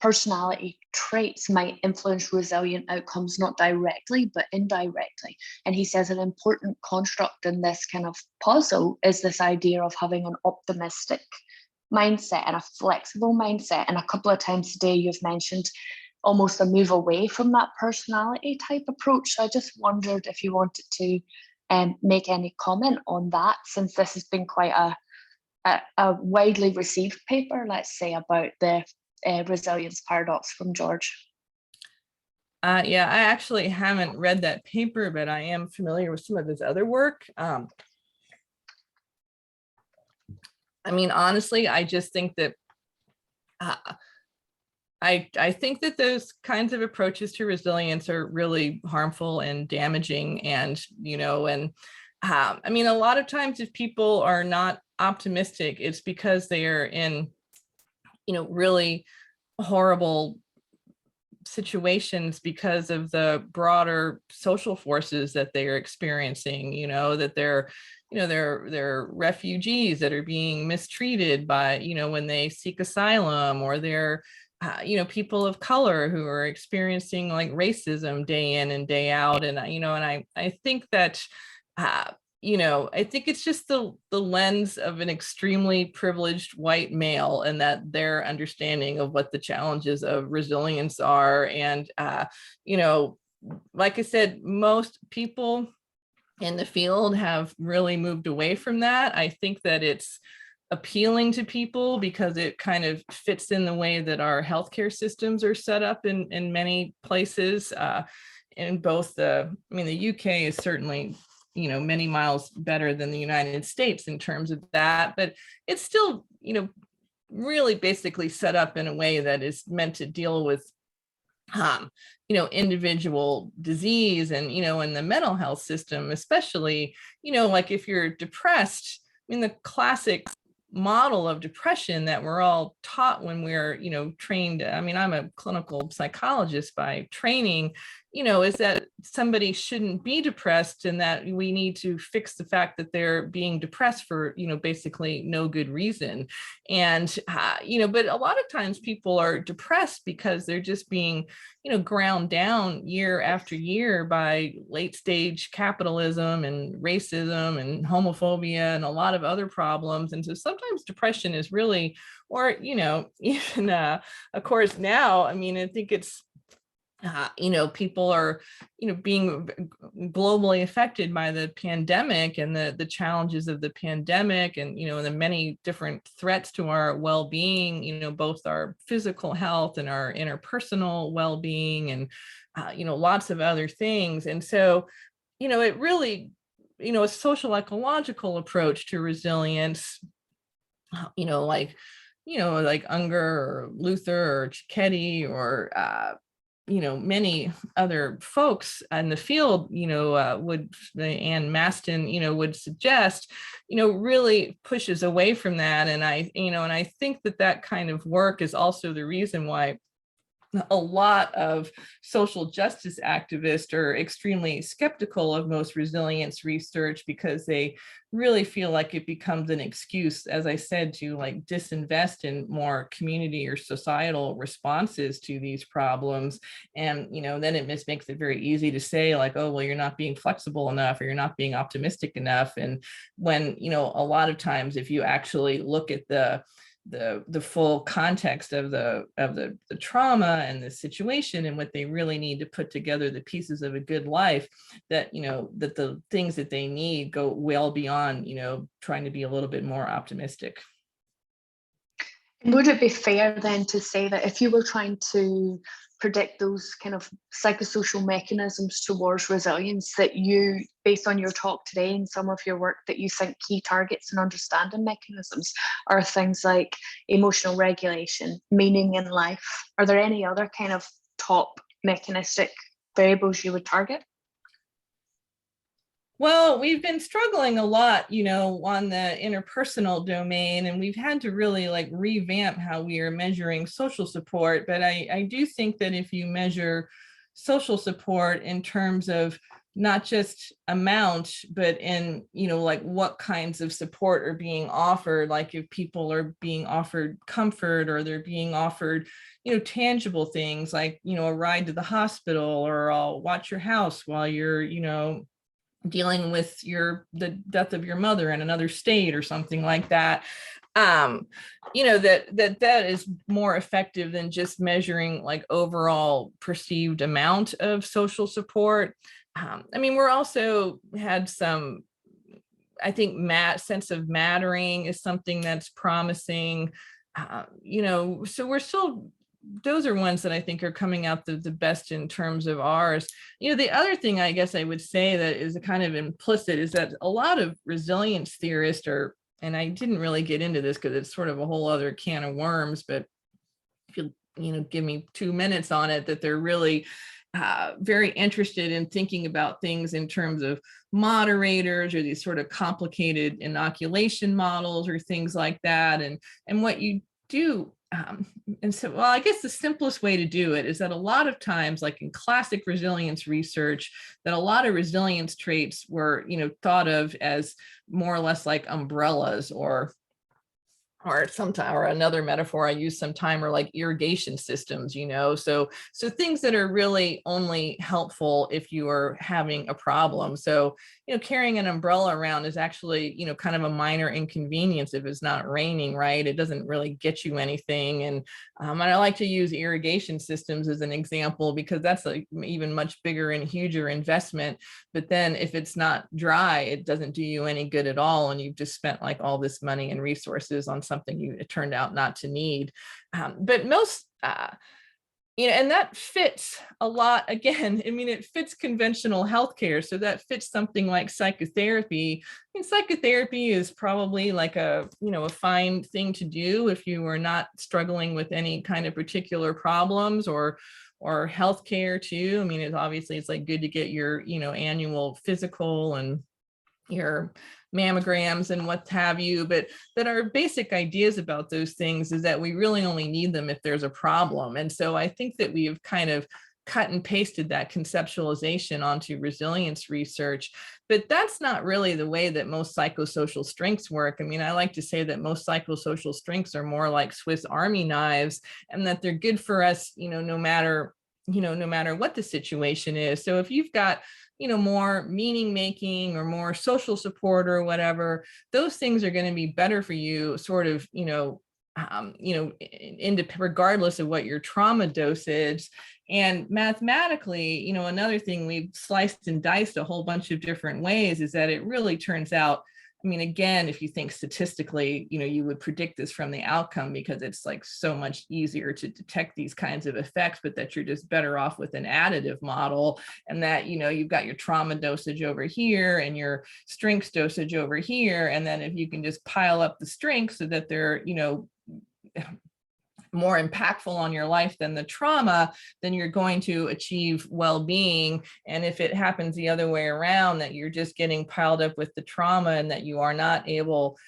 personality traits might influence resilient outcomes, not directly, but indirectly. And he says an important construct in this kind of puzzle is this idea of having an optimistic mindset and a flexible mindset. And a couple of times today, you've mentioned almost a move away from that personality type approach. So I just wondered if you wanted to make any comment on that, since this has been quite a widely received paper, let's say, about the resilience paradox from George. Yeah, I actually haven't read that paper, but I am familiar with some of his other work. I mean, honestly, I just think that I think that those kinds of approaches to resilience are really harmful and damaging, and I mean, a lot of times if people are not optimistic, it's because they are in, really horrible situations because of the broader social forces that they are experiencing, that they're refugees that are being mistreated by, when they seek asylum, or they're people of color who are experiencing like racism day in and day out. And I think that I think it's just the lens of an extremely privileged white male, and that their understanding of what the challenges of resilience are. And like I said, most people in the field have really moved away from that. I think that it's appealing to people because it kind of fits in the way that our healthcare systems are set up in many places. In both the UK is certainly many miles better than the United States in terms of that, but it's still really basically set up in a way that is meant to deal with individual disease. And in the mental health system especially, like if you're depressed, the classic model of depression that we're all taught when we're trained, I'm a clinical psychologist by training, is that somebody shouldn't be depressed, and that we need to fix the fact that they're being depressed for basically no good reason. And but a lot of times people are depressed because they're just being ground down year after year by late stage capitalism and racism and homophobia and a lot of other problems. And so sometimes depression is really, or even of course now, I think it's people are being globally affected by the pandemic and the challenges of the pandemic, and and the many different threats to our well-being, both our physical health and our interpersonal well-being, and lots of other things. And so it really a social ecological approach to resilience, like Unger or Luther or Cicchetti or many other folks in the field, Ann Maston, would suggest, really pushes away from that. And I think that kind of work is also the reason why a lot of social justice activists are extremely skeptical of most resilience research, because they really feel like it becomes an excuse, as I said, to like disinvest in more community or societal responses to these problems. And then it just makes it very easy to say like, oh well, you're not being flexible enough, or you're not being optimistic enough. And when a lot of times, if you actually look at the full context of the trauma and the situation, and what they really need to put together the pieces of a good life, that that the things that they need go well beyond trying to be a little bit more optimistic. Would it be fair then to say that if you were trying to predict those kind of psychosocial mechanisms towards resilience, that you, based on your talk today and some of your work, that you think key targets and understanding mechanisms are things like emotional regulation, meaning in life? Are there any other kind of top mechanistic variables you would target? Well, we've been struggling a lot, on the interpersonal domain, and we've had to really like revamp how we are measuring social support. But I do think that if you measure social support in terms of not just amount, but in, like what kinds of support are being offered, like if people are being offered comfort, or they're being offered tangible things like, a ride to the hospital, or I'll watch your house while you're, dealing with the death of your mother in another state or something like that, that is more effective than just measuring like overall perceived amount of social support. We're also had some, I think, sense of mattering is something that's promising, so we're still, those are ones that I think are coming out the best in terms of ours. The other thing I guess I would say that is a kind of implicit is that a lot of resilience theorists are, and I didn't really get into this because it's sort of a whole other can of worms, but if you give me 2 minutes on it, that they're really very interested in thinking about things in terms of moderators or these sort of complicated inoculation models or things like that. And what you do, and so, well, I guess the simplest way to do it is that a lot of times, like in classic resilience research, that a lot of resilience traits were, thought of as more or less like umbrellas or sometime, or another metaphor I use sometime, are like irrigation systems, so things that are really only helpful if you are having a problem. So, carrying an umbrella around is actually, kind of a minor inconvenience if it's not raining, right? It doesn't really get you anything. And I like to use irrigation systems as an example because that's like even much bigger and huger investment. But then if it's not dry, it doesn't do you any good at all. And you've just spent like all this money and resources on something it turned out not to need. But most, and that fits a lot. Again, it fits conventional healthcare. So that fits something like psychotherapy. Psychotherapy is probably like a fine thing to do if you are not struggling with any kind of particular problems, or healthcare too. It's like good to get your, annual physical and your mammograms and what have you, but that our basic ideas about those things is that we really only need them if there's a problem. And so I think that we have kind of cut and pasted that conceptualization onto resilience research, but that's not really the way that most psychosocial strengths work. I like to say that most psychosocial strengths are more like Swiss Army knives, and that they're good for us, no matter what the situation is. So if you've got more meaning making or more social support or whatever, those things are going to be better for you sort of, regardless of what your trauma dose is. And mathematically, another thing we've sliced and diced a whole bunch of different ways is that it really turns out, again, if you think statistically, you would predict this from the outcome because it's like so much easier to detect these kinds of effects, but that you're just better off with an additive model, and that, you've got your trauma dosage over here and your strengths dosage over here. And then if you can just pile up the strengths so that they're, more impactful on your life than the trauma, then you're going to achieve well-being. And if it happens the other way around, that you're just getting piled up with the trauma and that you are not able,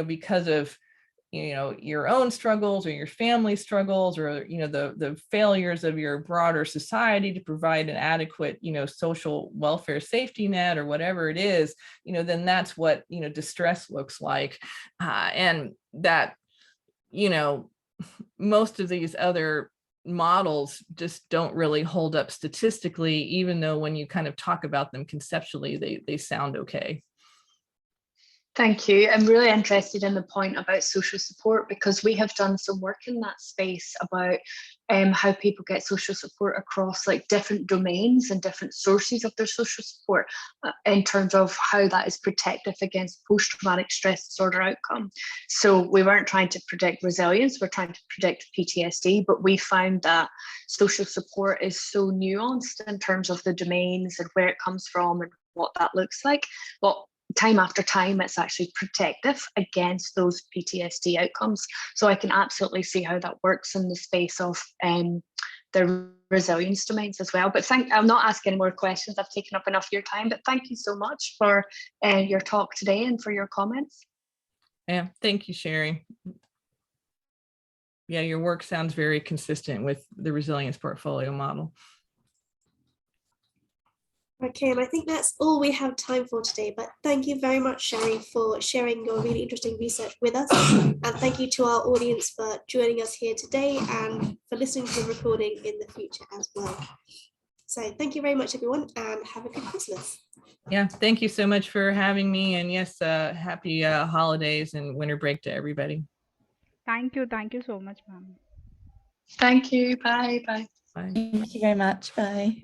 because of your own struggles or your family struggles, or the failures of your broader society to provide an adequate social welfare safety net or whatever it is, then that's what distress looks like. And that most of these other models just don't really hold up statistically, even though when you kind of talk about them conceptually, they sound okay. Thank you. I'm really interested in the point about social support, because we have done some work in that space about how people get social support across like different domains and different sources of their social support, in terms of how that is protective against post-traumatic stress disorder outcome. So we weren't trying to predict resilience, we're trying to predict PTSD, but we found that social support is so nuanced in terms of the domains and where it comes from and what that looks like. But time after time, it's actually protective against those PTSD outcomes. So I can absolutely see how that works in the space of the resilience domains as well. But I'll not ask any more questions. I've taken up enough of your time, but thank you so much for your talk today and for your comments. Yeah, thank you, Sherry. Yeah, your work sounds very consistent with the resilience portfolio model. Okay, and I think that's all we have time for today, but thank you very much, Sherry, for sharing your really interesting research with us. And thank you to our audience for joining us here today and for listening to the recording in the future as well. So thank you very much, everyone, and have a good Christmas. Yeah, thank you so much for having me. And yes, happy holidays and winter break to everybody. Thank you so much, ma'am. Thank you. Bye. Bye. Bye. Thank you very much. Bye.